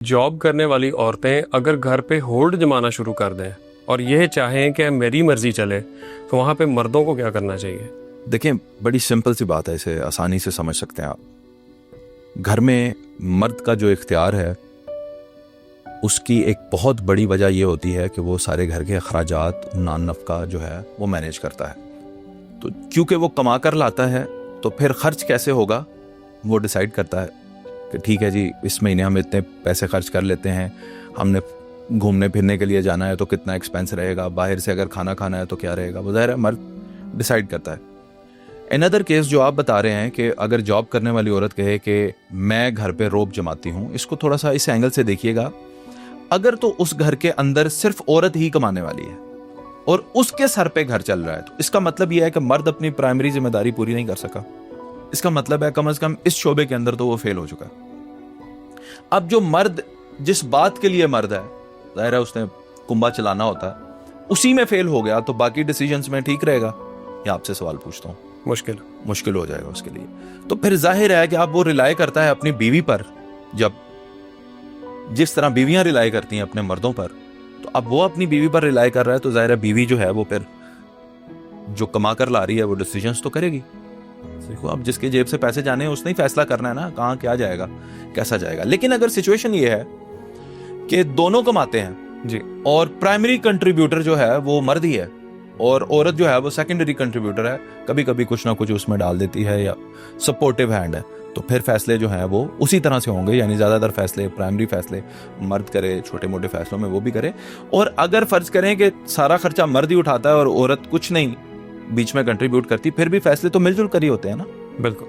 Job करने वाली औरतें अगर घर पे होल्ड जमाना शुरू कर दें और यह चाहें कि मेरी मर्जी चले, तो वहाँ पे मर्दों को क्या करना चाहिए? देखिए, बड़ी सिंपल सी बात है, इसे आसानी से समझ सकते हैं आप। घर में मर्द का जो इख्तियार है उसकी एक बहुत बड़ी वजह यह होती है कि वो सारे घर के अखराजात, नान नफ़का जो है वो मैनेज करता है। तो क्योंकि वो कमा कर लाता है तो फिर खर्च कैसे होगा वो डिसाइड करता है कि ठीक है जी, इस महीने हम इतने पैसे खर्च कर लेते हैं, हमने घूमने फिरने के लिए जाना है तो कितना एक्सपेंस रहेगा, बाहर से अगर खाना खाना है तो क्या रहेगा, वो ज़ाहिर है मर्द डिसाइड करता है। इन अदर केस जो आप बता रहे हैं कि अगर जॉब करने वाली औरत कहे कि मैं घर पे रोब जमाती हूँ, इसको थोड़ा सा इस एंगल से देखिएगा। अगर तो उस घर के अंदर सिर्फ औरत ही कमाने वाली है और उसके सर पे घर चल रहा है, तो इसका मतलब यह है कि मर्द अपनी प्राइमरी जिम्मेदारी पूरी नहीं कर सका। इसका मतलब है कम से कम इस शोबे के अंदर तो वो फेल हो चुका है। अब जो मर्द जिस बात के लिए मर्द है, जाहिर है उसने कुंबा चलाना होता है, उसी में फेल हो गया तो बाकी डिसीजंस में ठीक रहेगा? या आपसे सवाल पूछता हूँ, मुश्किल हो जाएगा उसके लिए। तो फिर जाहिर है कि आप वो रिलाय करता है अपनी बीवी पर। जब जिस तरह बीवियां रिलाय करती हैं अपने मर्दों पर, तो अब वो अपनी बीवी पर रिलाय कर रहा है, तो जाहिर है बीवी जो है वो फिर जो कमा कर ला रही है वो डिसीजंस तो करेगी। देखो, अब जिसके जेब से पैसे जाने हैं उसने ही फैसला करना है ना, कहाँ क्या जाएगा, कैसा जाएगा। लेकिन अगर सिचुएशन ये है कि दोनों कमाते हैं जी, और प्राइमरी कंट्रीब्यूटर जो है वो मर्द ही है और औरत जो है वो सेकेंडरी कंट्रीब्यूटर है, कभी कभी कुछ ना कुछ उसमें डाल देती है या सपोर्टिव हैंड है, तो फिर फैसले जो हैं वो उसी तरह से होंगे। यानी ज़्यादातर फैसले, प्राइमरी फैसले मर्द करे, छोटे मोटे फैसलों में वो भी करे। और अगर फर्ज करें कि सारा खर्चा मर्द ही उठाता है और औरत कुछ नहीं बीच में कंट्रीब्यूट करती, फिर भी फैसले तो मिलजुल कर ही होते हैं ना। बिल्कुल।